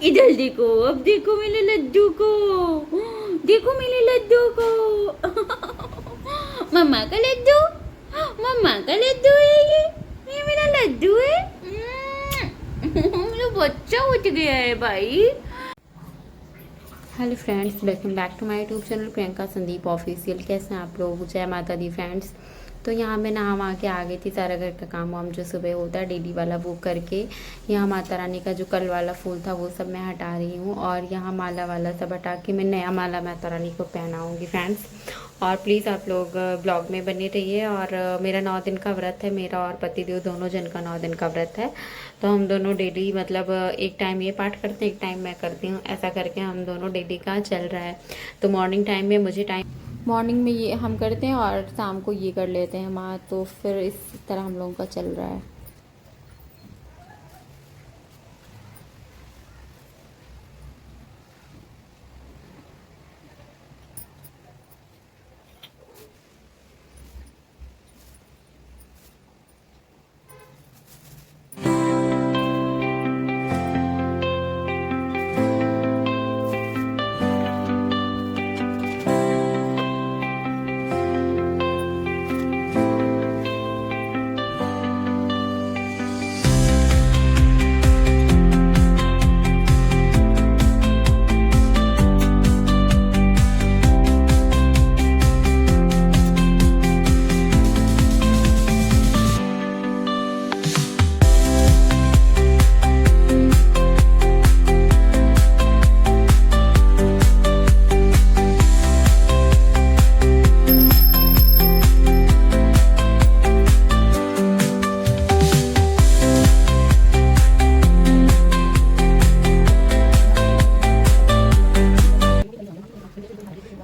इधर देखो, अब देखो मेरे लड्डू को, देखो मेरे लड्डू को। मम्मा का लड्डू, मम्मा का लड्डू है ये मेरा लड्डू है। मेरा बच्चा उठ गया है भाई। Hello friends, welcome back to my YouTube channel Priyanka Sandeep official. कैसे हैं आप लोग? जय माता दी फ्रेंड्स। तो यहाँ मैं नहा वहा के आ गई थी। सारा घर का काम वाम जो सुबह होता है डेली वाला वो करके, यहाँ माता रानी का जो कल वाला फूल था वो सब मैं हटा रही हूँ और यहाँ माला वाला सब हटा के मैं नया माला माता रानी को पहनाऊँगी फ्रेंड्स। और प्लीज़ आप लोग ब्लॉग में बने रहिए। और मेरा 9 दिन का व्रत है, मेरा और पतिदेव दोनों जन का 9 दिन का व्रत है। तो हम दोनों डेली मतलब एक टाइम ये पाठ करते हैं, एक टाइम मैं करती हूँ, ऐसा करके हम दोनों डेली का चल रहा है। तो मॉर्निंग टाइम में मुझे मॉर्निंग में ये हम करते हैं और शाम को ये कर लेते हैं माँ। तो फिर इस तरह हम लोगों का चल रहा है।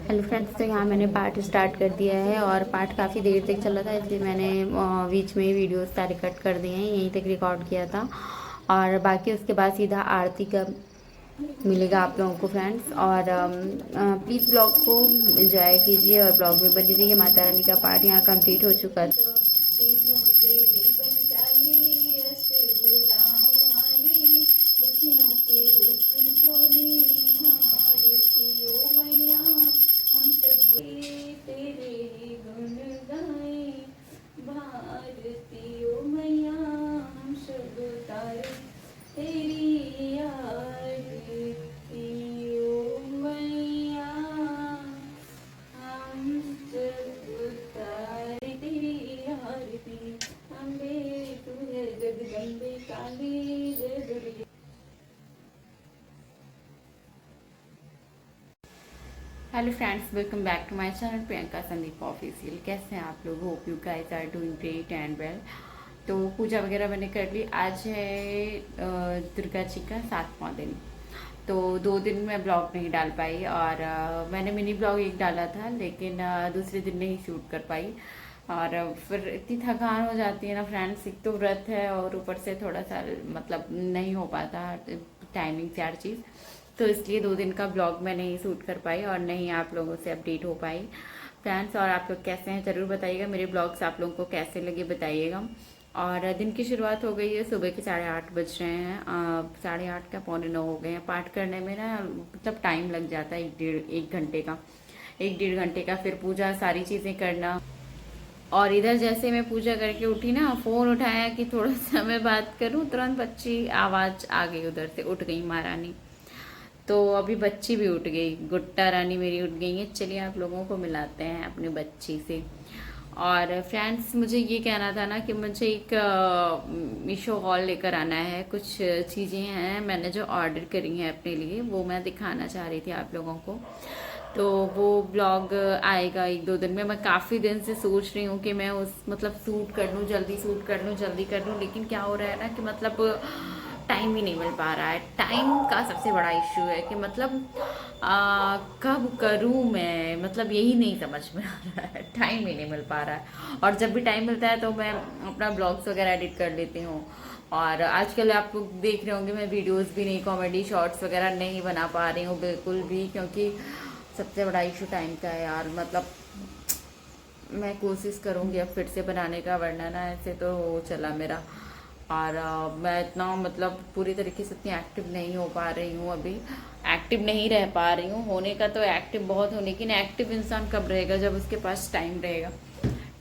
हेलो फ्रेंड्स, तो यहाँ मैंने पाठ स्टार्ट कर दिया है और पाठ काफ़ी देर तक चला था, इसलिए मैंने बीच में वीडियोस सारे कट कर दिए हैं, यहीं तक रिकॉर्ड किया था। और बाकी उसके बाद सीधा आरती का मिलेगा आप लोगों को फ्रेंड्स। और प्लीज़ ब्लॉग को एंजॉय कीजिए और ब्लॉग में बनी रहिए। माता रानी का पाठ यहाँ कंप्लीट हो चुका है। Hello friends, welcome back to my channel Priyanka Sandeep official. कैसे हैं आप लोग? Hope you guys are doing great and well. तो पूजा वगैरह मैंने कर ली। आज है दुर्गा जी का 7वां दिन। तो 2 दिन मैं ब्लॉग नहीं डाल पाई और मैंने मिनी ब्लॉग एक डाला था, लेकिन दूसरे दिन नहीं शूट कर पाई। और फिर इतनी थकान हो जाती है ना फ्रेंड्स, एक तो व्रत है और ऊपर से थोड़ा सा मतलब नहीं हो पाता टाइमिंग से हर चीज़। तो इसलिए 2 दिन का ब्लॉग मैं नहीं शूट कर पाई और नहीं आप लोगों से अपडेट हो पाई फ्रेंड्स। और आप लोग कैसे हैं ज़रूर बताइएगा, मेरे ब्लॉग्स आप लोगों को कैसे लगे बताइएगा। और दिन की शुरुआत हो गई है, सुबह के 8:30 बज रहे हैं। 8:30 क्या 8:45 हो गए हैं। पाठ करने में ना मतलब टाइम लग जाता है, एक घंटे का, 1-1.5 घंटे का। फिर पूजा सारी चीज़ें करना। और इधर जैसे मैं पूजा करके उठी ना, फ़ोन उठाया कि थोड़ा सा मैं बात करूं, तुरंत बच्ची आवाज़ आ गई, उधर से उठ गई महारानी। तो अभी बच्ची भी उठ गई, गुट्टा रानी मेरी उठ गई है। चलिए आप लोगों को मिलाते हैं अपनी बच्ची से। और फ्रेंड्स, मुझे ये कहना था ना कि मुझे एक मीशो हॉल लेकर आना है। कुछ चीज़ें हैं मैंने जो ऑर्डर करी हैं अपने लिए, वो मैं दिखाना चाह रही थी आप लोगों को। तो वो ब्लॉग आएगा 1-2 दिन में। मैं काफ़ी दिन से सोच रही हूँ कि मैं उस मतलब शूट कर लूँ, जल्दी शूट कर लूँ, जल्दी कर लूँ, लेकिन क्या हो रहा है ना कि मतलब टाइम ही नहीं मिल पा रहा है। टाइम का सबसे बड़ा इश्यू है कि मतलब कब करूँ मैं, मतलब यही नहीं समझ में आ रहा है, टाइम ही नहीं मिल पा रहा है। और जब भी टाइम मिलता है तो मैं अपना ब्लॉग्स वगैरह एडिट कर लेती हूँ। और आजकल आप लोग देख रहे होंगे मैं वीडियोस भी नहीं, कॉमेडी शॉर्ट्स वगैरह नहीं बना पा रही हूँ बिल्कुल भी, क्योंकि सबसे बड़ा इशू टाइम का है यार। मतलब मैं कोशिश करूँगी अब फिर से बनाने का, वरना ना ऐसे तो चला मेरा और मैं इतना मतलब पूरी तरीके से इतनी एक्टिव नहीं हो पा रही हूँ अभी, एक्टिव नहीं रह पा रही हूँ। होने का तो एक्टिव बहुत हूँ, लेकिन एक्टिव इंसान कब रहेगा, जब उसके पास टाइम रहेगा।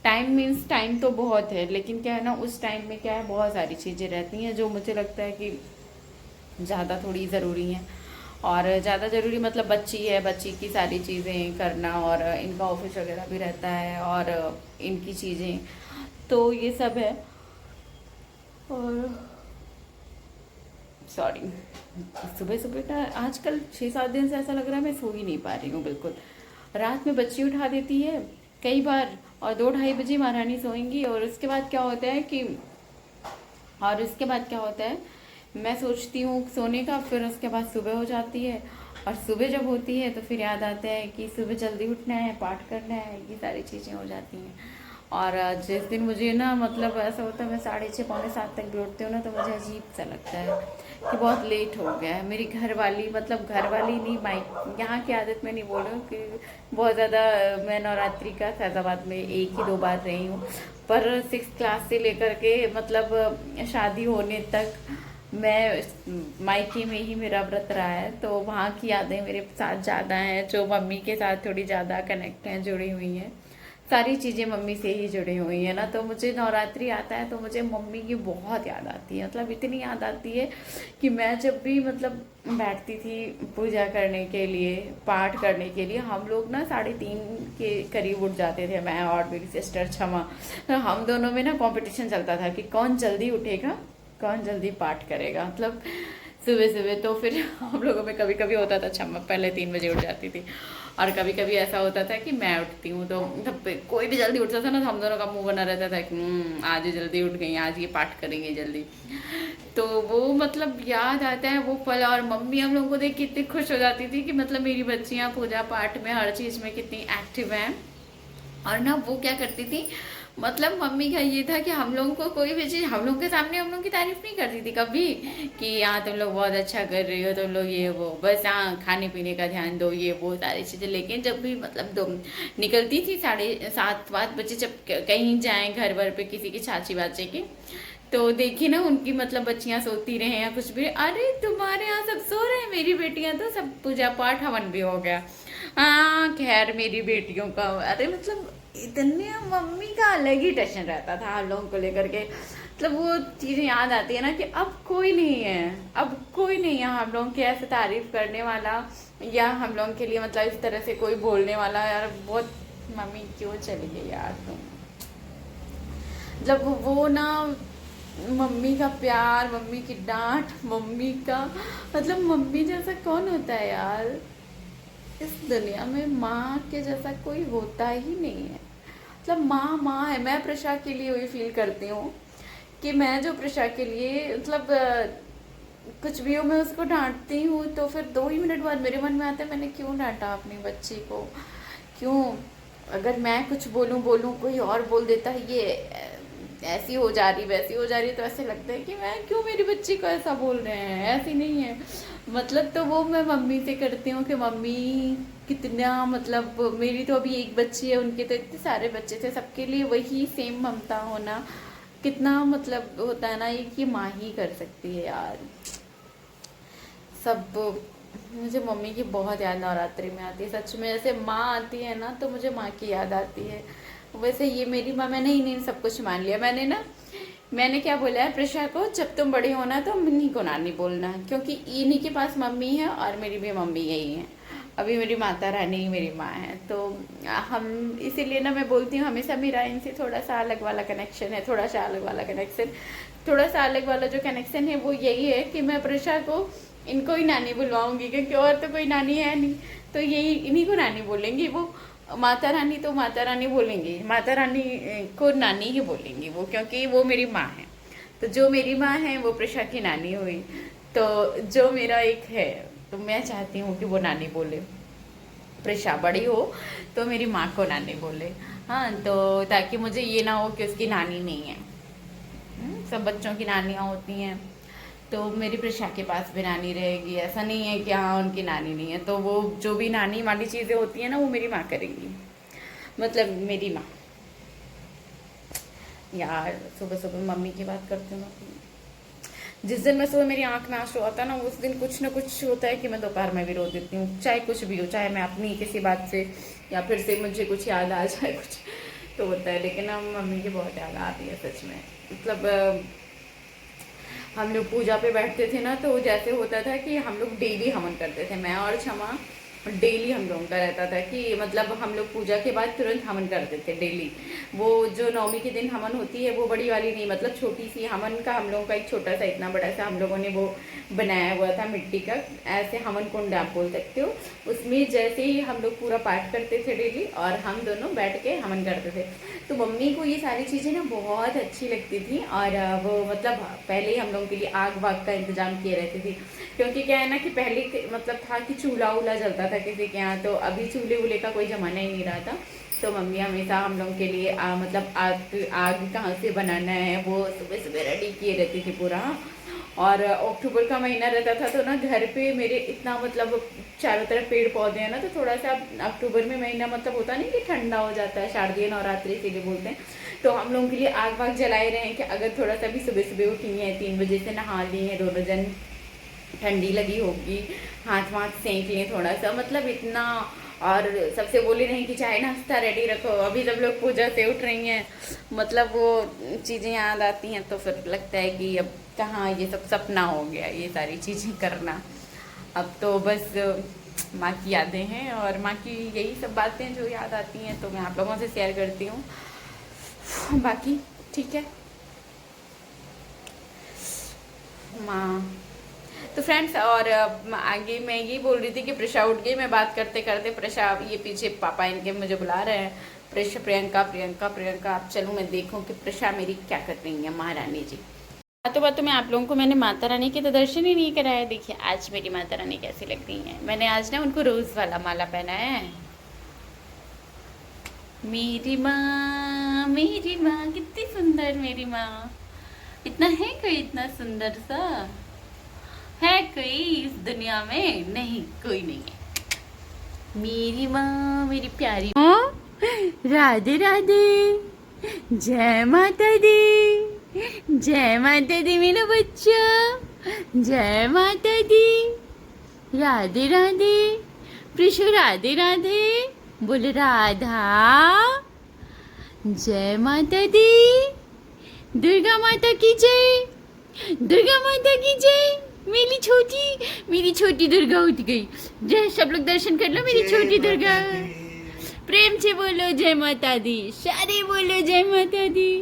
टाइम मीन्स टाइम तो बहुत है, लेकिन क्या है ना, उस टाइम में क्या है, बहुत सारी चीज़ें रहती हैं जो मुझे लगता है कि ज़्यादा थोड़ी ज़रूरी हैं। और ज़्यादा ज़रूरी मतलब बच्ची है, बच्ची की सारी चीज़ें करना, और इनका ऑफिस वगैरह भी रहता है, और इनकी चीज़ें, तो ये सब है। और सॉरी, सुबह सुबह का आजकल 6-7 दिन से ऐसा लग रहा है मैं सो ही नहीं पा रही हूँ बिल्कुल। रात में बच्ची उठा देती है कई बार, और 2-2:30 बजे महारानी सोएंगी, और उसके बाद क्या होता है कि, और उसके बाद क्या होता है, मैं सोचती हूँ सोने का, फिर उसके बाद सुबह हो जाती है, और सुबह जब होती है तो फिर याद आता है कि सुबह जल्दी उठना है, पाठ करना है, ये सारी चीज़ें हो जाती हैं। और जिस दिन मुझे ना मतलब ऐसा होता है, मैं 6:30 6:45 तक भी उठती हूँ ना, तो मुझे अजीब सा लगता है कि बहुत लेट हो गया है। मेरी घर वाली, मतलब घर वाली नहीं, माइक यहाँ की आदत में नहीं बोल रही हूँ कि बहुत ज़्यादा, मैं नवरात्रि का फैज़ाबाद में 1 ही 2 बार रही हूँ, पर 6 क्लास से लेकर के मतलब शादी होने तक मैं मायके में ही मेरा व्रत रहा है, तो वहाँ की यादें मेरे साथ ज़्यादा हैं, जो मम्मी के साथ थोड़ी ज़्यादा कनेक्ट हैं, जुड़ी हुई हैं। सारी चीज़ें मम्मी से ही जुड़ी हुई हैं ना, तो मुझे नवरात्रि आता है तो मुझे मम्मी की बहुत याद आती है, मतलब इतनी याद आती है कि मैं जब भी मतलब बैठती थी पूजा करने के लिए, पाठ करने के लिए, हम लोग ना 3:30 के करीब उठ जाते थे, मैं और मेरी सिस्टर क्षमा। तो हम दोनों में ना कंपटीशन चलता था कि कौन जल्दी उठेगा, कौन जल्दी पाठ करेगा, मतलब सुबह सुबह। तो फिर हम लोगों में कभी कभी होता था, क्षमा पहले 3 बजे उठ जाती थी, और कभी कभी ऐसा होता था कि मैं उठती हूँ, तो मतलब कोई भी जल्दी उठता था ना, तो हम दोनों का मुंह बना रहता था कि आज ये जल्दी उठ गई, आज ये पाठ करेंगे जल्दी। तो वो मतलब याद आता है वो पल, और मम्मी हम लोगों को देख के इतनी खुश हो जाती थी कि मतलब मेरी बच्चियाँ पूजा पाठ में, हर चीज़ में कितनी एक्टिव हैं। और ना वो क्या करती थी, मतलब मम्मी का ये था कि हम लोगों को कोई भी चीज़, हम लोगों के सामने हम लोगों की तारीफ नहीं करती थी कभी, कि हाँ तुम लोग बहुत अच्छा कर रही हो, तुम लोग ये वो, बस हाँ खाने पीने का ध्यान दो, ये वो सारी चीज़ें। लेकिन जब भी मतलब दो निकलती थी 7:30 8 बजे, जब कहीं जाएं घर वर पे किसी की चाची वाची की, तो देखी ना उनकी मतलब बच्चियां सोती रहे या कुछ भी, अरे तुम्हारे यहाँ सब सो रहे हैं, मेरी बेटियां तो सब पूजा पाठ हवन भी हो गया। हाँ खैर मेरी बेटियों का, अरे मतलब इतने मम्मी का अलग ही टेंशन रहता था हम लोगों को लेकर के, मतलब वो चीज़ें याद आती है ना कि अब कोई नहीं है, अब कोई नहीं है हम लोगों की ऐसे तारीफ करने वाला, या हम लोगों के लिए मतलब इस तरह से कोई बोलने वाला। यार बहुत मम्मी क्यों चली गई यार तुम, मतलब वो ना, मम्मी का प्यार, मम्मी की डांट, मम्मी का मतलब, मम्मी जैसा कौन होता है यार इस दुनिया में, माँ के जैसा कोई होता ही नहीं है। मतलब माँ माँ है। मैं प्रशा के लिए वही फील करती हूँ कि मैं जो प्रशा के लिए मतलब कुछ भी हो, मैं उसको डांटती हूँ तो फिर 2 ही मिनट बाद मेरे मन में आता है मैंने क्यों डांटा अपनी बच्ची को, क्यों। अगर मैं कुछ बोलूँ बोलूँ कोई और बोल देता है ये ऐसी हो जा रही वैसी हो जा रही, तो ऐसे लगता है कि मैं क्यों मेरी बच्ची को ऐसा बोल रहे हैं, ऐसी नहीं है। मतलब तो वो मैं मम्मी से करती हूँ कि मम्मी कितना, मतलब मेरी तो अभी एक बच्ची है, उनके तो इतने सारे बच्चे थे, सबके लिए वही सेम ममता होना कितना मतलब होता है ना, ये माँ ही कर सकती है यार सब। मुझे मम्मी की बहुत याद नवरात्रि में आती है सच में, जैसे माँ आती है ना तो मुझे माँ की याद आती है। वैसे ये मेरी माँ, मैंने इन्हीं सब कुछ मान लिया, मैंने ना, मैंने क्या बोला है प्रशा को, जब तुम बड़ी होना तो इन्हीं को नानी बोलना, क्योंकि इन्हीं के पास मम्मी है और मेरी भी मम्मी यही है, अभी मेरी माता रानी ही मेरी माँ है। तो हम इसीलिए ना मैं बोलती हूँ हमेशा मेरा इनसे थोड़ा सा अलग वाला कनेक्शन है, थोड़ा सा अलग वाला कनेक्शन, थोड़ा सा अलग वाला जो कनेक्शन है वो यही है कि मैं प्रशा को इनको ही नानी बुलवाऊंगी, क्योंकि और तो कोई नानी है नहीं, तो यही इन्हीं को नानी बोलेंगी। वो माता रानी तो माता रानी बोलेंगी, माता रानी को नानी ही बोलेंगी वो, क्योंकि वो मेरी माँ है। तो जो मेरी माँ है वो प्रशा की नानी हुई, तो जो मेरा एक है, तो मैं चाहती हूँ कि वो नानी बोले, प्रशा बड़ी हो तो मेरी माँ को नानी बोले। हाँ तो ताकि मुझे ये ना हो कि उसकी नानी नहीं है। सब बच्चों की नानियाँ होती हैं, तो मेरी प्रशा के पास भी नानी रहेगी, ऐसा नहीं है कि हाँ उनकी नानी नहीं है, तो वो जो भी नानी वाली चीज़ें होती हैं ना वो मेरी माँ करेंगी, मतलब मेरी माँ। यार सुबह सुबह मम्मी की बात करती हूँ, जिस दिन मैं सुबह मेरी आंख में आंसू आता है ना, उस दिन कुछ ना कुछ होता है कि मैं दोपहर में भी रो देती हूँ, चाहे कुछ भी हो, चाहे मैं अपनी किसी बात से या फिर से मुझे कुछ याद आ जाए कुछ तो होता है। लेकिन हम मम्मी की बहुत याद आती है सच में। मतलब हम लोग पूजा पे बैठते थे ना, तो जैसे होता था कि हम लोग डेली हवन करते थे, मैं और क्षमा डेली हम लोगों का रहता था कि मतलब हम लोग पूजा के बाद तुरंत हवन करते थे डेली। वो जो नवमी के दिन हवन होती है वो बड़ी वाली नहीं, मतलब छोटी सी हवन का हम लोगों का एक छोटा सा, इतना बड़ा सा हम लोगों ने वो बनाया हुआ था मिट्टी का, ऐसे हवन कुंड आप बोल सकते हो। उसमें जैसे ही हम लोग पूरा पाठ करते थे डेली और हम दोनों बैठ के हवन करते थे। तो मम्मी को ये सारी चीज़ें ना बहुत अच्छी लगती थी, और वो मतलब पहले ही हम लोगों के लिए आग वाग का इंतजाम किए रहती थी। क्योंकि क्या है ना कि पहले मतलब था कि चूल्हा उल्हा जलता था किसी के यहाँ, तो अभी चूल्हे वूल्हे का कोई ज़माना ही नहीं रहा था। तो मम्मी हमेशा हम लोगों के लिए मतलब आग कहाँ से बनाना है वो सुबह सुबह रेडी किए रहती थी पूरा। और अक्टूबर का महीना रहता था तो ना घर पे मेरे इतना मतलब चारों तरफ पेड़ पौधे हैं ना, तो थोड़ा सा अक्टूबर में महीना मतलब होता नहीं कि ठंडा हो जाता है, शारदीय नवरात्रि इसीलिए बोलते हैं। तो हम लोगों के लिए आग वाग जलाए रहे हैं कि अगर थोड़ा सा भी सुबह सुबह उठी हैं 3 बजे से नहा ली हैं दोनों जन, ठंडी लगी होगी, हाथ वाथ सेंक लें थोड़ा सा, मतलब इतना। और सबसे बोली नहीं कि चाय नाश्ता रेडी रखो, अभी जब लोग पूजा से उठ रही हैं मतलब वो चीज़ें याद आती हैं, तो फिर लगता है कि अब कहाँ ये सब सपना हो गया ये सारी चीज़ें करना। अब तो बस माँ की यादें हैं और माँ की यही सब बातें जो याद आती हैं तो मैं आप लोगों से शेयर करती हूँ। बाकी ठीक है माँ। तो फ्रेंड्स, और आगे मैं ये बोल रही थी कि प्रशा उठ गई। मैं बात करते करते प्रशा, ये पीछे पापा इनके मुझे बुला रहे हैं, प्रशा प्रियंका प्रियंका प्रियंका। अब चलूँ मैं देखूँ कि प्रशा मेरी क्या कर रही है महारानी जी। बातों बातों में आप लोगों को मैंने माता रानी के तो दर्शन ही नहीं कराया। देखिए आज मेरी माता रानी कैसी लग रही है। मैंने आज ना उनको रोज वाला माला पहनाया है। मेरी माँ कितनी सुंदर, मेरी माँ। इतना है कोई इतना सुंदर सा है कोई इस दुनिया में? नहीं, कोई नहीं है। मेरी माँ, मेरी प्यारी माँ। राधे राधे, जय माता दी, जय माता दी मेरा बच्चा, जय माता दी। राधे राधे प्रिशु, राधे राधे बोल राधा। जय माता दी, दुर्गा माता की जय, दुर्गा माता की जय। मेरी छोटी दुर्गा उठ गई। जय, सब लोग दर्शन कर लो मेरी छोटी दुर्गा। प्रेम से बोलो जय माता दी, सारे बोलो जय माता दी।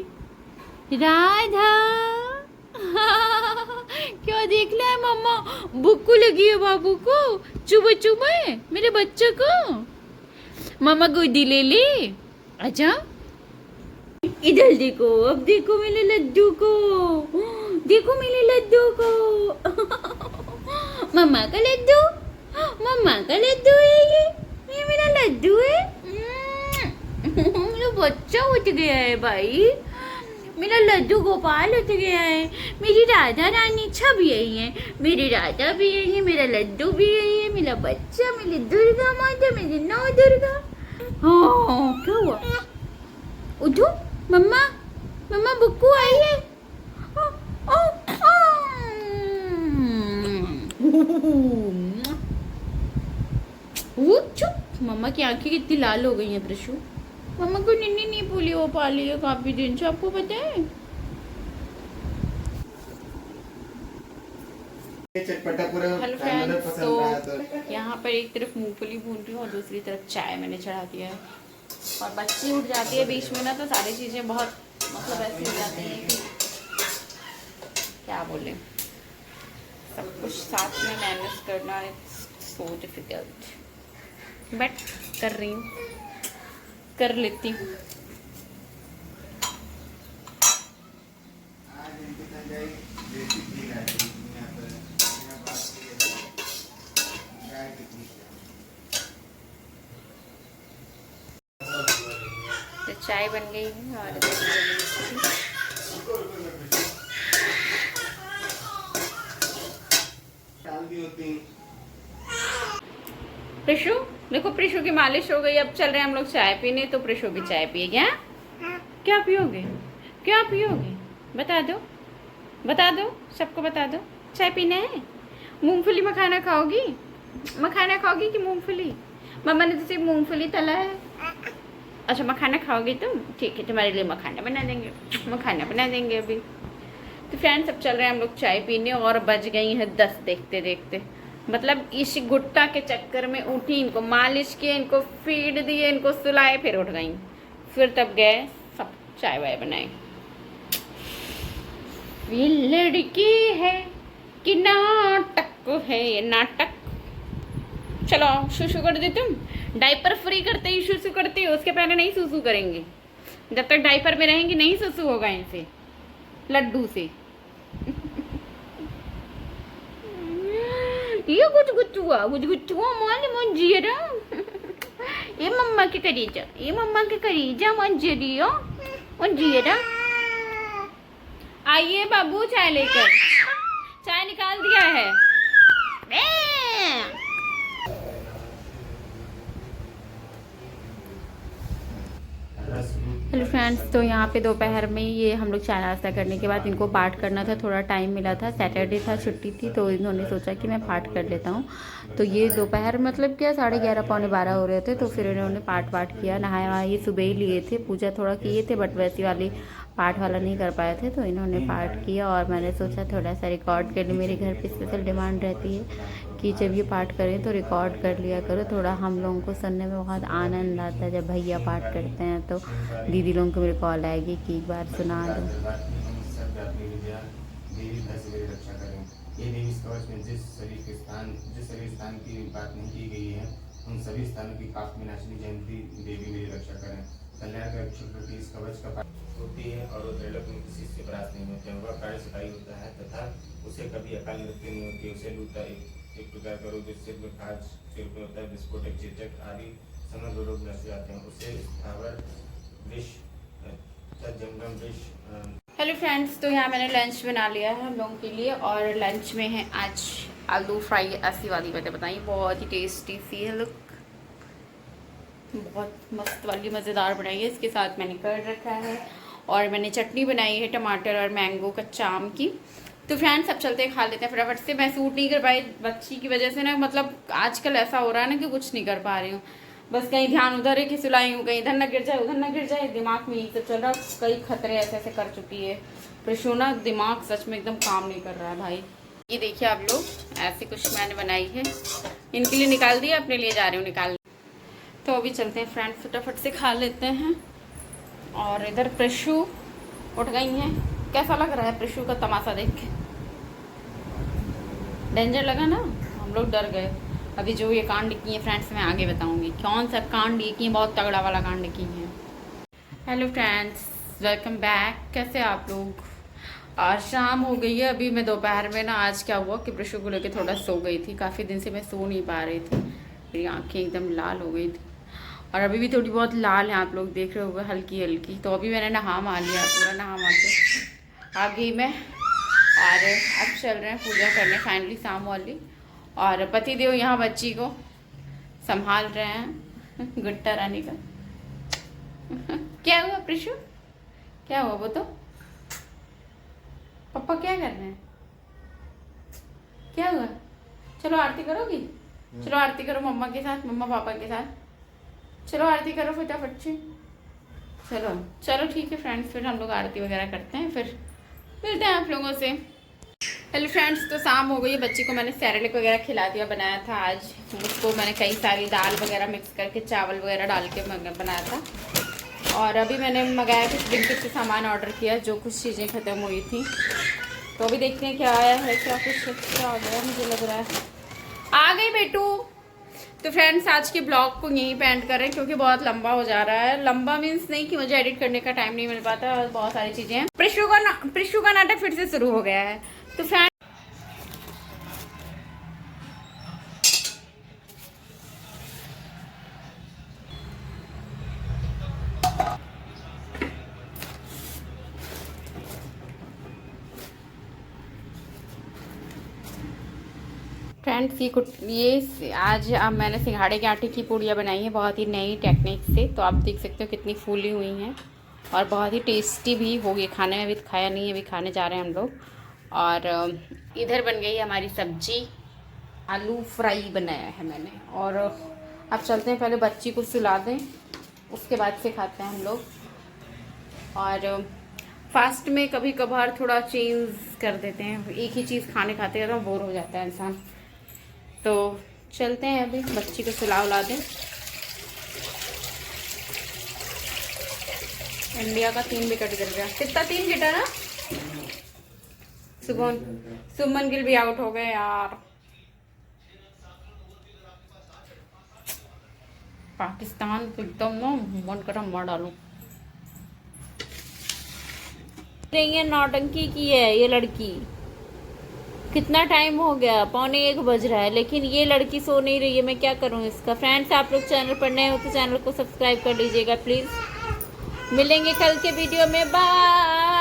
राधा क्या देख रहा है मम्मा? बुक्कू लगी है बाबू को, चुबे चुबे मेरे बच्चे को। मामा गोदी ले ले, आजा इधर देखो। अब देखो मेरे लड्डू को, देखो मेरे लड्डू को। मम्मा का लड्डू, मम्मा का लड्डू है ये मेरा लड्डू है। मेरा बच्चा उठ गया है भाई, मेरा लड्डू गोपाल उठ गया है। मेरी राधा रानी छब यही है, मेरी राधा भी यही है, मेरा लड्डू भी यही है, मेरा बच्चा, मेरी दुर्गा माता, मेरी नौ दुर्गा। हाँ क्या हुआ? उठो मम्मा, मम्मा बुक्कू आई है। चुप, मम्मा की आंखें कितनी लाल हो गई हैं प्रशु। मम्मा को निन्नी नहीं भूली हो पा ली है काफी दिन से, आपको पता है? हेलो फ्रेंड्स, तो यहाँ पर एक तरफ मूंगफली भून रही हूँ और दूसरी तरफ चाय मैंने चढ़ा दिया है। और बच्ची उठ जाती है बीच में ना, तो सारी चीज़ें बहुत मतलब ऐसी हो जाती हैं कि क्या बोले, सब कुछ साथ में मैनेज करना इट्स सो डिफिकल्ट, बट कर रही हूँ, कर लेती हूँ। तो चाय बन गई है और प्रिशु देखो, प्रिशु की मालिश हो गई। अब चल रहे हैं हम लोग चाय पीने, तो प्रिशु भी चाय पिए क्या? क्या पियोगे? क्या पियोगे बता दो। बता दो, सबको बता दो। चाय पीना है? मूंगफली मखाना खाओगी? मखाना खाओगी कि मूंगफली? मम्मा ने तो सिर्फ मूंगफली तला है। अच्छा मखाना खाओगी तुम? ठीक है, तुम्हारे लिए मखाना बना देंगे, मखाना बना देंगे अभी। तो फ्रेंड्स अब चल रहे हैं हम लोग चाय पीने और बज गई हैं 10 देखते देखते। मतलब इस गुट्टा के चक्कर में उठी, इनको मालिश किए, इनको फीड दिए, इनको सुलाए, फिर उठ गई। फिर तब गए सब चाय वाय बनाए। ये लड़की है कि नाटक है ये नाटक। चलो सुसु कर दे तुम। डायपर फ्री करते ही सुसु करती हो, उसके पहले नहीं सुसु करेंगे। जब तक डायपर में रहेंगी नहीं सुसु होगा इनसे, लड्डू से। ये कुछ गुच्चुआ मान मन जिया। ये मम्मा के करीजा, ये मम्मा के करीजा मन जिया मन जिया। आइए बाबू चाय लेकर, चाय निकाल दिया है। हेलो फ्रेंड्स, तो यहाँ पे दोपहर में ये हम लोग चाय नाश्ता करने के बाद इनको पाठ करना था, थोड़ा टाइम मिला था, सैटरडे था, छुट्टी थी, तो इन्होंने सोचा कि मैं पाठ कर लेता हूँ। तो ये दोपहर मतलब क्या 11:30 पौने 12 हो रहे थे, तो फिर इन्होंने पाठ किया। नहाया वहाया ये सुबह ही लिए थे, पूजा थोड़ा किए थे, बट वैसी वाली पाठ वाला नहीं कर पाए थे, तो इन्होंने पाठ किया। और मैंने सोचा थोड़ा सा रिकॉर्ड कर लूँ, मेरे घर पे स्पेशल डिमांड रहती है कि जब ये पाठ करें तो रिकॉर्ड कर लिया करो, थोड़ा हम लोगों को सुनने में बहुत आनंद आता है। जब भैया पाठ करते हैं तो दीदी लोगों को मेरे कॉल आएगी कि एक बार सुना दो। ये देवी कवच में जिस शरीर स्थान की बात नहीं की गई है, उन सभी स्थानों की पाप विनाशिनी जयंती देवी मेरी रक्षा करें। कल्याण का प्रति इस कवच का होती है और वो त्रैलोक में किसी से परास्त नहीं होते। वह कार्य सफाई होता है तथा उसे कभी अकाल मृत्यु नहीं होती। उसे लूटा एक प्रकार का रोग सिर में खाज, सिर में होता है विस्फोटक, चेचक आदि समग्र रोग नष्ट जाते हैं। उसे स्थावर विष, जंगम विष। हेलो फ्रेंड्स, तो यहाँ मैंने लंच बना लिया है हम लोगों के लिए, और लंच में है आज आलू फ्राई। ऐसी वाली बातें बताई, बहुत ही टेस्टी सी है, लुक बहुत मस्त वाली मज़ेदार बनाई है। इसके साथ मैंने कर रखा है और मैंने चटनी बनाई है टमाटर और मैंगो कच्चा आम की। तो फ्रेंड्स अब चलते खा लेते हैं फटाफट से। मैं सूट नहीं कर पाई बच्ची की वजह से ना, मतलब आजकल ऐसा हो रहा है ना कि कुछ नहीं कर पा रही हूँ। बस कहीं ध्यान उधर है कि सिलाई हूँ, कहीं इधर ना गिर जाए उधर ना गिर जाए, दिमाग में यही सब चल रहा है। कई खतरे ऐसे ऐसे कर चुकी है प्रिशु ना, दिमाग सच में एकदम काम नहीं कर रहा है भाई। ये देखिए आप लोग, ऐसी कुछ मैंने बनाई है, इनके लिए निकाल दिया, अपने लिए जा रही हूँ निकाल। तो अभी चलते हैं फ्रेंड्स, फटाफट से खा लेते हैं। और इधर प्रिशु उठ गई हैं। कैसा लग रहा है प्रिशु का तमाशा देख के? डेंजर लगा ना, हम लोग डर गए। अभी जो ये कांड की है फ्रेंड्स, मैं आगे बताऊंगी कौन सा कांड ये की, बहुत तगड़ा वाला कांड की है। Hello friends, welcome back. कैसे आप लोग? आज शाम हो गई है, अभी मैं दोपहर में ना, आज क्या हुआ कि प्रिशु को लेकर थोड़ा सो गई थी। काफ़ी दिन से मैं सो नहीं पा रही थी, मेरी आँखें एकदम लाल हो गई थी, और अभी भी थोड़ी बहुत लाल हैं, आप लोग देख रहे होंगे हल्की हल्की। तो अभी मैंने नहा मा लिया, पूरा नहा मा के आ गई मैं। और अब चल रहे हैं पूजा करने फाइनली, शाम वाली। और पति देव यहाँ बच्ची को संभाल रहे हैं, गुट्टा रानी का। क्या हुआ प्रिशु, क्या हुआ वो तो? पापा क्या कर रहे हैं? क्या हुआ? चलो आरती करोगी? चलो आरती करो मम्मा के साथ, मम्मा पापा के साथ। चलो आरती करो फटाफट से। चलो चलो ठीक है फ्रेंड्स, फिर हम लोग आरती वगैरह करते हैं, फिर मिलते हैं आप लोगों से। हेलो फ्रेंड्स, तो शाम हो गई है, बच्ची को मैंने सैरेलेक वगैरह खिला दिया। बनाया था आज उसको मैंने कई सारी दाल वगैरह मिक्स करके, चावल वगैरह डाल के बनाया था। और अभी मैंने मंगाया कुछ ब्लिंकिट से सामान ऑर्डर किया, जो कुछ चीज़ें ख़त्म हुई थी। तो अभी देखते हैं क्या आया है, क्या कुछ अच्छा आ गया मुझे लग रहा है। आ गई बेटू। तो फ्रेंड्स आज के ब्लॉग को यहीं पे एंड कर रहे हैं, क्योंकि बहुत लंबा हो जा रहा है। लंबा मीन्स नहीं कि मुझे एडिट करने का टाइम नहीं मिल पाता, और बहुत सारी चीज़ें हैं। प्रिशु का नाटक फिर से शुरू हो गया है। तो फ्रेंड्स ये आज अब मैंने सिंघाड़े के आटे की पूड़ियाँ बनाई हैं, बहुत ही नई टेक्निक से। तो आप देख सकते हो कितनी फूली हुई हैं, और बहुत ही टेस्टी भी होगी खाने में। अभी खाया नहीं है, अभी खाने जा रहे हैं हम लोग। और इधर बन गई हमारी सब्जी, आलू फ्राई बनाया है मैंने। और अब चलते हैं, पहले बच्ची को सुला दें, उसके बाद से खाते हैं हम लोग। और फास्ट में कभी कभार थोड़ा चेंज कर देते हैं, एक ही चीज़ खाने खाते रहते हैं, बोर हो जाता है इंसान। तो चलते हैं, अभी बच्ची को सुला उला दें। इंडिया का 3 विकेट गिर गया। कितना 3 गिरा ना? सुमन गिल भी आउट हो गए यार। पाकिस्तान को एकदम ना मन करा मार डालू। ये नौटंकी की है ये लड़की। कितना टाइम हो गया, 12:45 बज रहा है, लेकिन ये लड़की सो नहीं रही है। मैं क्या करूं इसका। फ्रेंड्स, आप लोग चैनल पर नए हो तो चैनल को सब्सक्राइब कर लीजिएगा प्लीज़। मिलेंगे कल के वीडियो में, बाय।